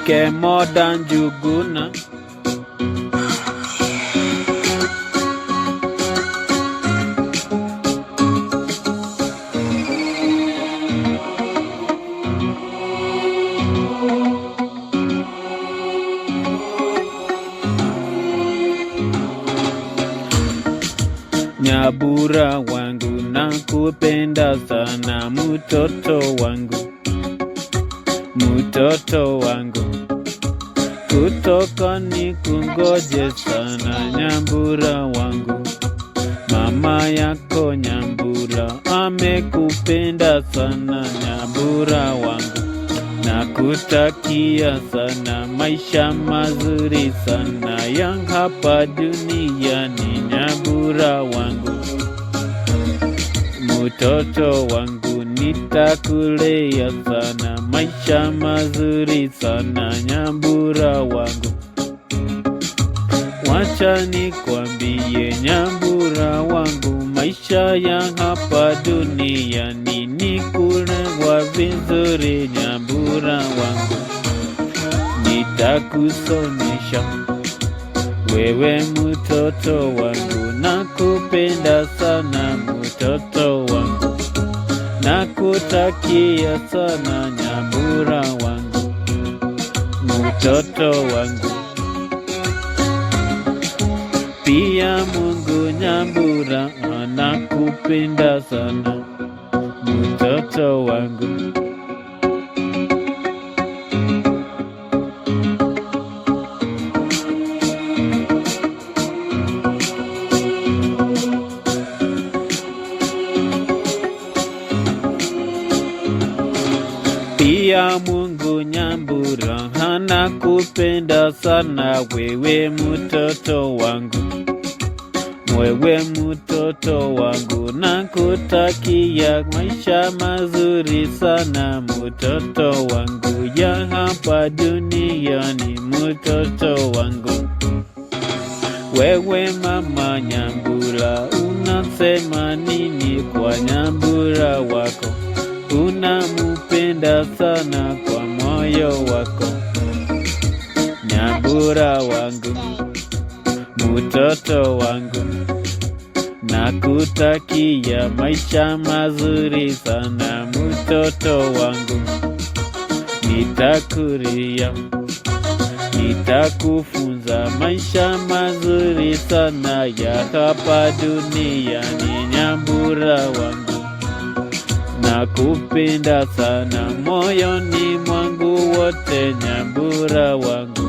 Nipike moda Njuguna, Nyambura wangu nakupenda sana, mtoto wangu, mtoto wangu, kutoka nikungoje sana Nyambura wangu. Mama yako Nyambura amekupenda sana Nyambura wangu, nakutakia sana maisha mazuri sana ya hapa duniani Nyambura wangu. Mtoto wangu nitakulea sana maisha mazuri sana Nyambura wangu. Wacha nikwambie Nyambura wangu, maisha ya hapa duniani ni kulewa vizuri Nyambura wangu. Nitakusomesha wewe mtoto wangu, nakupenda sana mtoto wangu, nakutakia sana Nyambura wangu, mtoto wangu. Pia Mungu Nyambura anakupenda sana mtoto wangu. Pia Mungu Nyambura anakupenda sana wewe mtoto wangu, wewe mtoto wangu, nakutakia maisha mazuri sana mtoto wangu ya hapa duniani mtoto wangu. Wewe mama Nyambura unasema nini kwa Nyambura wako? Unamupenda sana kwa moyo wako Nyambura wangu, mtoto wangu, nakutakia maisha mazuri sana mtoto wangu. Nitakulia, nitakufunza maisha mazuri sana ya hapa duniani Nyambura wangu. Nakupenda sana moyoni mwangu wote Nyambura wangu,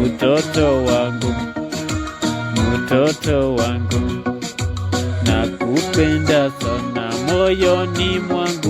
mtoto wangu, mtoto wangu, nakupenda sana moyoni mwangu.